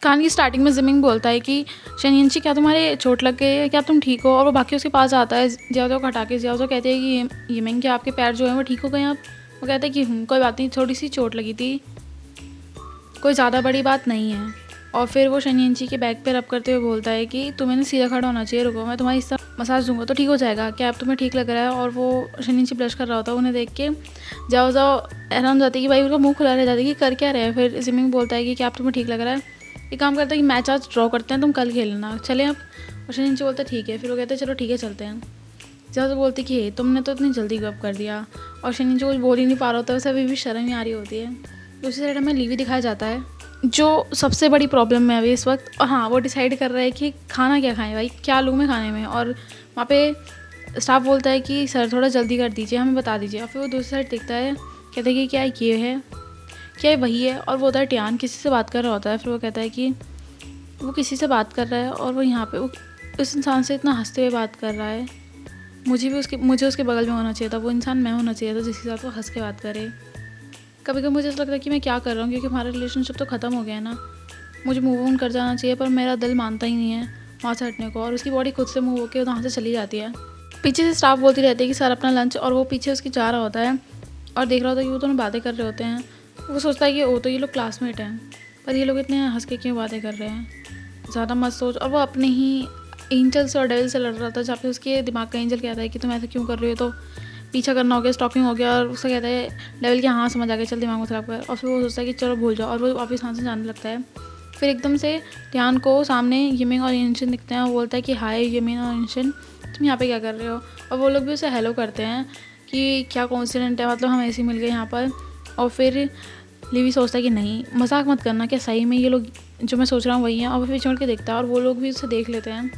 कहानी की स्टार्टिंग में जिमिंग बोलता है कि शनियंशी क्या तुम्हारे चोट लग गई है, क्या तुम ठीक हो? और वो बाकी उसके पास आता है जियाओ को हटा के। जियाओ कहते हैं कि यमिंग क्या आपके पैर जो है वो ठीक हो गए आप? वो कहता है कि कोई बात नहीं, थोड़ी सी चोट लगी थी, कोई ज़्यादा बड़ी बात नहीं है। और फिर वो शनियंशी के बैक पे रब करते हुए बोलता है कि तुम्हें ना सीधा खड़ा होना चाहिए, रुको मैं तुम्हारी इस तरह मसाज दूंगा तो ठीक हो जाएगा, क्या अब तुम्हें ठीक लग रहा है? और वो शनियंशी ब्लश कर रहा होता है, उन्हें देख के जाओ हैरान हो जाती है कि भाई उनका मुंह खुला रह जाता है कि कर क्या रहे हैं। फिर जिमिंग बोलता है कि क्या अब तुम्हें ठीक लग रहा है? एक काम करते हैं कि मैच आज ड्रॉ करते हैं, तुम कल खेलना, चले अब? और शनियंशी बोलता है ठीक है। फिर वो कहते हैं चलो ठीक है चलते हैं। जाओ बोलती कि हे तुमने तो इतनी जल्दी गिव अप कर दिया। और शनियंशी कुछ बोल ही नहीं पा रहा होता है, उसे अभी भी शर्म ही आ रही होती है। दूसरी साइड हमें लीवी दिखाया जाता है जो सबसे बड़ी प्रॉब्लम में अभी इस वक्त। और हाँ, वो डिसाइड कर रहा है कि खाना क्या खाएं भाई, क्या लूँ मैं खाने में। और वहाँ पे स्टाफ बोलता है कि सर थोड़ा जल्दी कर दीजिए, हमें बता दीजिए। और फिर वो दूसरी साइड देखता है, कहते हैं कि क्या ये है, क्या वही है? और वो होता है टियान, किसी से बात कर रहा होता है। फिर वो कहता है कि वो किसी से बात कर रहा है और वो यहाँ पे उस इंसान से इतना हंसते हुए बात कर रहा है। मुझे उसके बगल में होना चाहिए था, वो इंसान मैं होना चाहिए था जिसके साथ वो हंस के बात करे। कभी कभी मुझे ऐसा लगता है कि मैं क्या कर रहा हूँ, क्योंकि हमारा रिलेशनशिप तो ख़त्म हो गया है ना, मुझे मूव ऑन कर जाना चाहिए, पर मेरा दिल मानता ही नहीं है वहाँ से हटने को। और उसकी बॉडी खुद से मूव होकर वहाँ से चली जाती है। पीछे से स्टाफ बोलती रहती है कि सर अपना लंच, और वो पीछे उसकी जा रहा होता है और देख रहा होता है कि वो दोनों बातें कर रहे होते हैं। वो सोचता है कि वो तो ये लोग क्लासमेट हैं, पर ये लोग इतने हंस के क्यों बातें कर रहे हैं, ज़्यादा मत सोच। और वो अपने ही एंजल से और डेविल से लड़ रहा था, जहाँ पे उसके दिमाग का एंजल कहता है कि तुम ऐसा क्यों कर रहे हो, तो पीछा करना हो गया, स्टॉकिंग हो गया। और उससे कहता है डेविल कि हाँ समझ आ गया, चल दिमाग में ख़राब कर। और फिर वो सोचता है कि चलो भूल जाओ, और वो वापस यहाँ से जाने लगता है। फिर एकदम से ध्यान को सामने यमिंग और इंशन दिखते हैं। वो बोलता है कि हाय यमिंग और इंशन, तुम यहाँ पे क्या कर रहे हो? और वो लोग भी उसे हेलो करते हैं कि क्या कोइंसिडेंट है, मतलब हम ऐसे ही मिल गए यहाँ पर। और फिर लिवी सोचता है कि नहीं मजाक मत करना, क्या सही में ये लोग जो मैं सोच रहा हूँ वही हैं? और वो फिर छोड़ के देखता है और वो लोग भी उसे देख लेते हैं।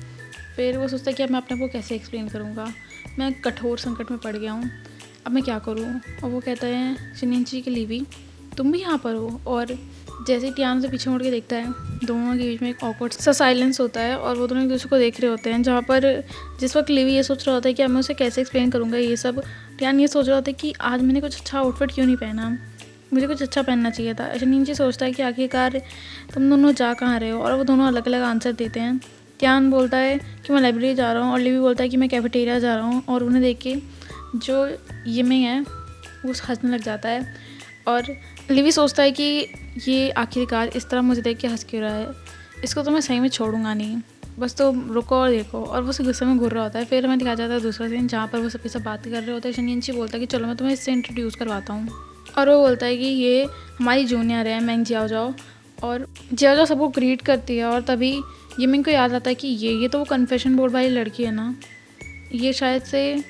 फिर वो सोचता है कि अब मैं अपने को कैसे एक्सप्लेन करूँगा, मैं कठोर संकट में पड़ गया हूँ, अब मैं क्या करूँ? और वो कहता है शनियंशी के लिवी तुम भी यहाँ पर हो? और जैसे ही टियान से पीछे मुड़ के देखता है, दोनों के बीच में एक ऑकवर्ड सा साइलेंस होता है और वो दोनों एक दूसरे को देख रहे होते हैं। जहाँ पर जिस वक्त लिवी ये सोच रहा होता है कि अब मैं उसे कैसे एक्सप्लेन करूँगा ये सब, टियान ये सोच रहा होता है कि आज मैंने कुछ अच्छा आउटफिट क्यों नहीं पहना, मुझे कुछ अच्छा पहनना चाहिए था। शनियंशी सोचता है कि आखिरकार तुम दोनों जा कहाँ रहे हो? और वो दोनों अलग अलग आंसर देते हैं। टियान बोलता है कि मैं लाइब्रेरी जा रहा हूँ, और लिवी बोलता है कि मैं कैफेटेरिया जा रहा हूँ। और उन्हें देख के जो यमिंग है वो हंसने लग जाता है। और लिवी सोचता है कि ये आखिरकार इस तरह मुझे देख के हंस क्यों रहा है, इसको तो मैं सही में छोड़ूंगा नहीं, बस तो रुको और देखो। और वो उसे गुस्से में घूर रहा होता है। फिर हमें दिखाया जाता है दूसरा सीन, जहाँ पर वो सबके सब बात कर रहे होते हैं। शनियंशी बोलता है कि चलो मैं तुम्हें इससे इंट्रोड्यूस करवाता हूँ। और वो बोलता है कि ये हमारी जूनियर है मैंग जियाओ जाओ। और जियाओ जाओ सबको ग्रीट करती है। और तभी यमिंग को याद आता है कि ये तो वो कन्फेशन बोर्ड वाली लड़की है ना, ये शायद से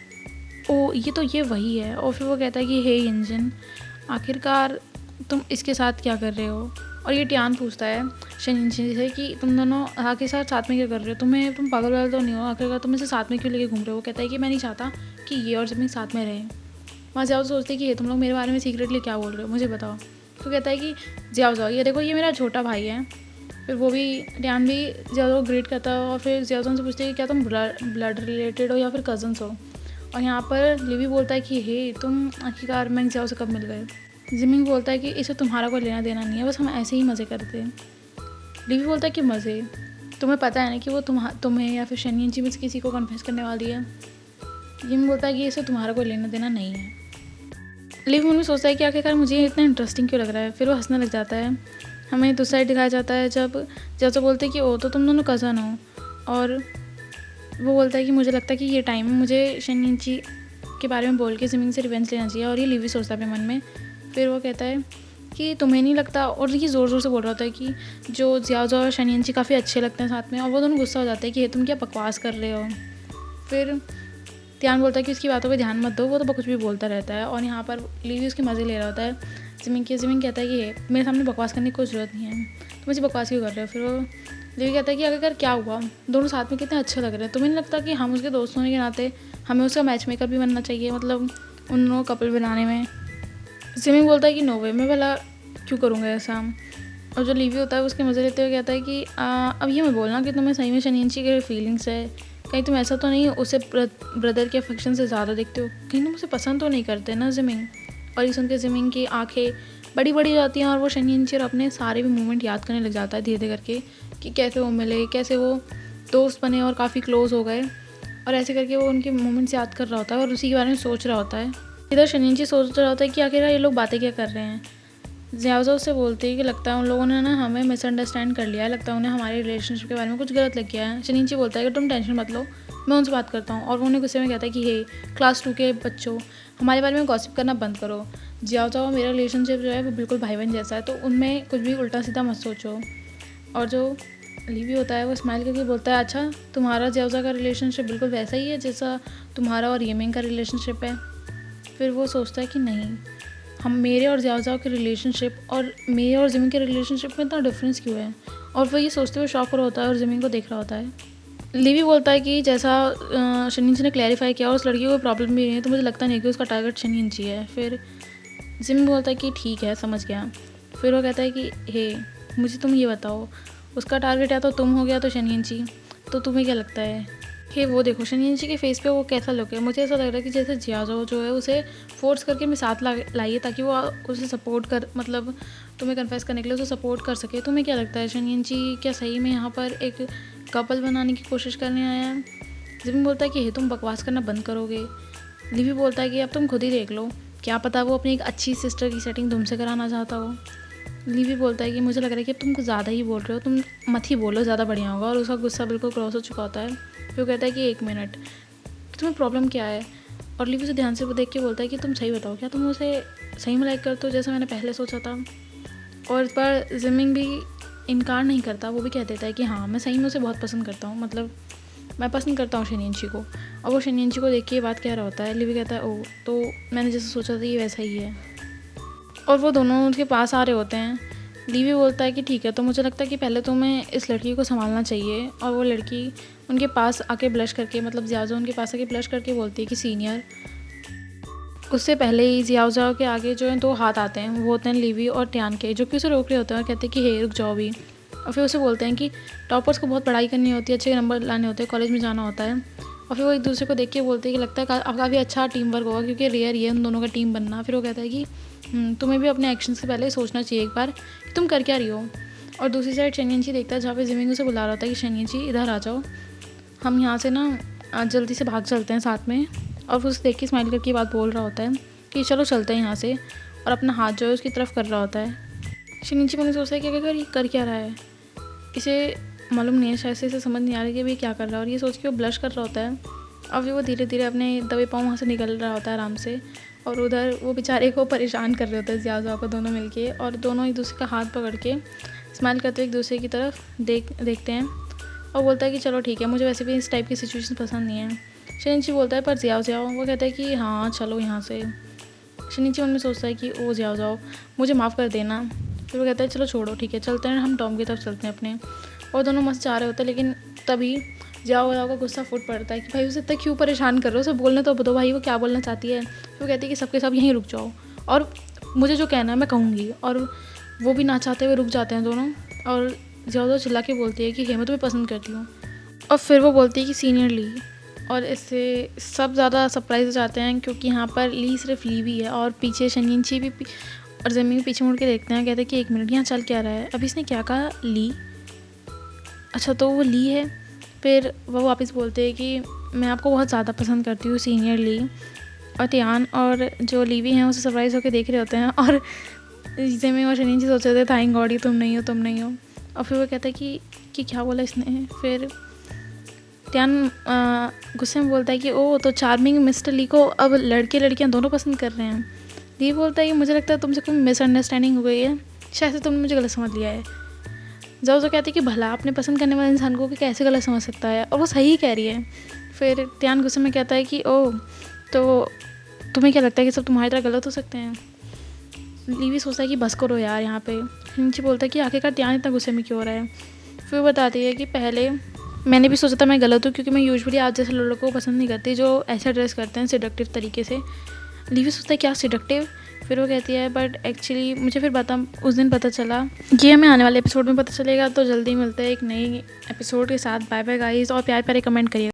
ओ ये वही है। और फिर वो कहता है कि हे इंजन, आखिरकार तुम इसके साथ क्या कर रहे हो? और ये टियान पूछता है शनियंशी से कि तुम दोनों आखिर साथ में क्या कर रहे हो, तुम पागल वागल तो नहीं हो, आखिरकार तुम इसे साथ में क्यों लेके घूम रहे हो? वो कहता है कि मैं नहीं चाहता कि ये और जिमिंग साथ में रहे। वहाँ जियाओ सोचते कि ये तुम लोग मेरे बारे में सीक्रेटली क्या बोल रहे हो, मुझे बताओ। तो कहता है कि जियाओ जाओ ये देखो, ये मेरा छोटा भाई है। फिर वो भी टियान भी जियाओ ग्रीट करता है। और फिर जियाओ से पूछते हैं कि क्या तुम ब्लड रिलेटेड हो या फिर कजन्स हो? और यहाँ पर लिवी बोलता है कि हे तुम आखिरकार मैंग जियाओ से कब मिल गए? जिमिंग बोलता है कि इसे तुम्हारा कोई लेना देना नहीं है, बस हम ऐसे ही मज़े करते हैं। लिवी बोलता है कि मज़े, तुम्हें पता है ना कि वो तुम्हें या फिर शनियंशी में से किसी को कन्फेस करने वाली है। जिमिंग बोलता है कि इसे तुम्हारा कोई लेना देना नहीं है। लिवी मन में सोचता है कि आखिरकार मुझे ये इतना इंटरेस्टिंग क्यों लग रहा है। फिर वो हंसने लग जाता है। हमें दूसरा साइड दिखाया जाता है जब जैसे बोलते हैं कि ओ तो तुम दोनों कज़न हो। और वो बोलता है कि मुझे लगता है कि ये टाइम है मुझे शनियंशी के बारे में बोल के जिमिंग से रिवेंज लेना चाहिए। और ये लिवी सोचता है अपने मन में। फिर वो कहता है कि तुम्हें नहीं लगता, और ये ज़ोर ज़ोर से बोल रहा होता है कि जो जियाओ जाओ और शनियंशी काफ़ी अच्छे लगते हैं साथ में। और वो दोनों गुस्सा हो जाते हैं कि ये तुम क्या बकवास कर रहे हो। फिर ध्यान बोलता है कि उसकी बातों पे ध्यान मत दो, वो तो कुछ भी बोलता रहता है। और यहाँ पर लिवी उसके मज़े ले रहा होता है। जिमिंग कहता है कि मेरे सामने बकवास करने की कोई ज़रूरत नहीं है, तुम मुझे बकवास क्यों कर रहे हो? फिर वो लिवी कहता है कि आखिरकार क्या हुआ, दोनों साथ में कितने अच्छे लग रहे हैं, तुम्हें नहीं लगता कि हम उसके दोस्त होने के नाते हमें उसका मैच मेकर भी बनना चाहिए, मतलब उन दोनों कपल बनाने में? जिमिंग बोलता है कि नो वे, मैं भला क्यों करूँगा ऐसा। और जो लिवी होता है उसके मज़े लेते हुए कहता है कि अब ये मैं बोलना कि तुम्हें सही में शनियंशी के फीलिंग्स है, कहीं तुम ऐसा तो नहीं उसे ब्रदर के अफेक्शन से ज़्यादा देखते हो, कहीं तुम उसे पसंद तो नहीं करते ना जिमिंग? और ये सुन के जिमिंग की आंखें बड़ी बड़ी जाती हैं और वो शनिंची और अपने सारे भी मोमेंट याद करने लग जाता है धीरे धीरे करके कि कैसे वो मिले, कैसे वो दोस्त बने और काफ़ी क्लोज हो गए। और ऐसे करके वो उनके मोमेंट्स याद कर रहा होता है और उसी के बारे में सोच रहा होता है। इधर शनिंची सोच रहा होता है कि आखिर ये लोग बातें क्या कर रहे हैं। ज़्यादा उससे बोलती है कि लगता है उन लोगों ने ना हमें मिसअंडरस्टैंड कर लिया है, लगता है उन्हें हमारे रिलेशनशिप के बारे में कुछ गलत लग गया है। शनिंची बोलता है कि तुम टेंशन मत लो, मैं उनसे बात करता हूँ। और वो उन्हें गुस्से में कहता है कि हे क्लास 2 के बच्चों, हमारे बारे में गॉसिप करना बंद करो। जाओ मेरा रिलेशनशिप जो है वो बिल्कुल भाई बहन जैसा है, तो उनमें कुछ भी उल्टा सीधा मत सोचो। और जो लीवी होता है वो स्माइल करके बोलता है अच्छा तुम्हारा जाओजा का रिलेशनशिप बिल्कुल वैसा ही है जैसा तुम्हारा और येमिंग का रिलेशनशिप है। फिर वो सोचता है कि नहीं, हम मेरे और जाओजा के रिलेशनशिप और मेरे और जिमिंग के रिलेशनशिप में इतना डिफरेंस क्यों है। और वो ये सोचते हुए शॉक हो रहा होता है और जिमिंग को देख रहा होता है। लीवी बोलता है कि जैसा शनिंची ने क्लैरिफाई किया और उस लड़की को कोई प्रॉब्लम भी नहीं है, तो मुझे लगता नहीं कि उसका टारगेट शनिंची है। फिर जिमिंग बोलता है कि ठीक है समझ गया। फिर वो कहता है कि हे मुझे तुम ये बताओ, उसका टारगेट या तो तुम हो गया तो शनिंची, तो तुम्हें क्या लगता है। हे वो देखो शनिंची के फेस पे वो कैसा लुक है, मुझे ऐसा लग रहा है कि जैसे जियाजो जो है उसे फोर्स करके मैं साथ लाइए ताकि वो उसे सपोर्ट कर, मतलब तुम्हें कन्फेस करने के लिए उसे सपोर्ट कर सके। तुम्हें क्या लगता है शनिंची क्या सही में यहाँ पर एक कपल बनाने की कोशिश करने आया है। जिमिंग बोलता है कि हे तुम बकवास करना बंद करोगे। लिवी बोलता है कि अब तुम खुद ही देख लो, क्या पता वो अपनी एक अच्छी सिस्टर की सेटिंग तुमसे कराना चाहता हो। लीवी बोलता है कि मुझे लग रहा है कि तुम कुछ ज़्यादा ही बोल रहे हो, तुम मत ही बोलो, ज़्यादा बढ़िया होगा। और उसका गुस्सा बिल्कुल क्रॉस हो चुका होता है। फिर वो कहता है कि 1 मिनट, तुम्हें प्रॉब्लम क्या है। और लीवी उसे ध्यान से देख के बोलता है कि तुम सही बताओ, क्या तुम उसे सही में लाइक करते हो जैसा मैंने पहले सोचा था। और इस पर जिमिंग भी इनकार नहीं करता, वो भी कह देता है कि हाँ मैं सही में उसे बहुत पसंद करता हूँ, मतलब मैं पसंद करता हूँ शनिंची को। और वो शनिंची को देख के ये बात कह रहा होता है। लिवी कहता है ओह, तो मैंने जैसा सोचा था ये वैसा ही है। और वो दोनों उसके पास आ रहे होते हैं। लीवी बोलता है कि ठीक है, तो मुझे लगता है कि पहले तुम्हें इस लड़की को संभालना चाहिए। और वो लड़की उनके पास आके ब्लश करके, मतलब जियाओ उनके पास आके ब्लश करके बोलती है कि सीनियर। उससे पहले ही जियाओ के आगे जो है 2 हाथ आते हैं, वो होते हैं लीवी और ट्यान के, जो कि उसे रोक रहे होते हैं और कहते हैं कि हे रुक जाओ भी। और फिर उसे बोलते हैं कि टॉपर्स को बहुत पढ़ाई करनी होती है, अच्छे नंबर लाने होते हैं, कॉलेज में जाना होता है। और फिर वो एक दूसरे को देख के बोलते हैं कि लगता है काफ़ी अच्छा टीम वर्क होगा, क्योंकि रेयर ही है उन दोनों का टीम बनना। फिर वो कहता है कि तुम्हें भी अपने एक्शन से पहले सोचना चाहिए एक बार कि तुम कर क्या रही हो। और दूसरी साइड शनिंची देखता है जहाँ पे जिमिंग उसे बुला रहा होता है कि शनिंची इधर आ जाओ, हम यहाँ से ना जल्दी से भाग चलते हैं साथ में। और फिर उसे देख के स्माइल करके बात बोल रहा होता है कि चलो चलते हैं यहाँ से, और अपना हाथ जो है उसकी तरफ कर रहा होता है। शनिंची मैंने सोचता है कि अगर ये कर क्या रहा है, इसे मालूम नहीं है, शायद से इसे समझ नहीं आ रही कि भाई क्या कर रहा है। और ये सोच के वो ब्लश कर रहा होता है। और फिर वो धीरे धीरे अपने दबे पाँव वहाँ से निकल रहा होता है आराम से। और उधर वो बेचारे को परेशान कर रहे होते हैं जियाओ को दोनों मिलके, और दोनों एक दूसरे का हाथ पकड़ के स्माइल करते हुए एक दूसरे की तरफ देखते हैं। और बोलता है कि चलो ठीक है, मुझे वैसे भी इस टाइप की सिचुएशन पसंद नहीं है। शनिंची बोलता है पर जियाओ, वो कहता है कि हाँ चलो यहाँ से। शनिंची मन में सोचता है कि ओ जियाओ मुझे माफ़ कर देना। फिर वो कहता है चलो छोड़ो ठीक है, चलते हैं हम टॉम की तरफ चलते हैं अपने। और दोनों मस्त जा रहे होते हैं, लेकिन तभी जियाओ का गुस्सा फूट पड़ता है कि भाई उसे इतना क्यों परेशान कर रहे हो, उसे बोलने तो दो भाई वो क्या बोलना चाहती है। फिर वो कहती है कि सबके सब यहीं रुक जाओ और मुझे जो कहना है मैं कहूँगी। और वो भी ना चाहते हुए रुक जाते हैं दोनों। और जियाओ चिल्ला के बोलती है कि हे मैं तुम्हें पसंद करती हूँ। और फिर वो बोलती है कि सीनियर ली। और इससे सब ज़्यादा सरप्राइज हो जाते हैं, क्योंकि यहाँ पर ली सिर्फ लीवी है और पीछे शनिंची भी और ज़मीन पीछे मुड़ के देखते हैं, कहते हैं कि 1 मिनट यहाँ चल क्या रहा है, अभी इसने क्या कहा, ली, अच्छा तो वो ली है। फिर वो वापस बोलते हैं कि मैं आपको बहुत ज़्यादा पसंद करती हूँ सीनियर ली। और त्यान और जो लीवी हैं उसे सरप्राइज होकर देख रहे होते हैं। और ज़मीन और शनिंची सोच रहे थे थैंक गॉड तुम नहीं हो। और फिर वो कहता है कि क्या बोला इसने। फिर त्यान गुस्से में बोलता है कि ओ तो चार्मिंग मिस्टर ली को अब लड़के लड़कियाँ दोनों पसंद कर रहे हैं। ली बोलता है कि मुझे लगता है तुमसे कोई मिसअंडरस्टैंडिंग हो गई है, शायद से तुमने मुझे गलत समझ लिया है। जाओ कहती है कि भला अपने पसंद करने वाले इंसान को कैसे गलत समझ सकता है, और वो सही कह रही है। फिर त्यान गुस्से में कहता है कि ओ तो तुम्हें क्या लगता है कि सब तुम्हारी तरह गलत हो सकते हैं। लीवी सोचता है कि बस करो यार यहाँ पे। नीचे बोलता है कि आखिरकार त्यान इतना गुस्से में क्यों हो रहा है। फिर वो बताती है कि पहले मैंने भी सोचा था मैं गलत हूँ, क्योंकि मैं यूजुअली आप जैसे लड़कों को पसंद नहीं करती जो ऐसा ड्रेस करते हैं सिडक्टिव तरीके से। लीवी सोचता है क्या सिडक्टिव। फिर वो कहती है बट एक्चुअली मुझे फिर उस दिन पता चला, ये हमें आने वाले एपिसोड में पता चलेगा। तो जल्दी मिलते हैं एक नई एपिसोड के साथ। बाय बाय गाइस, और प्यार प्यारे कमेंट करिए।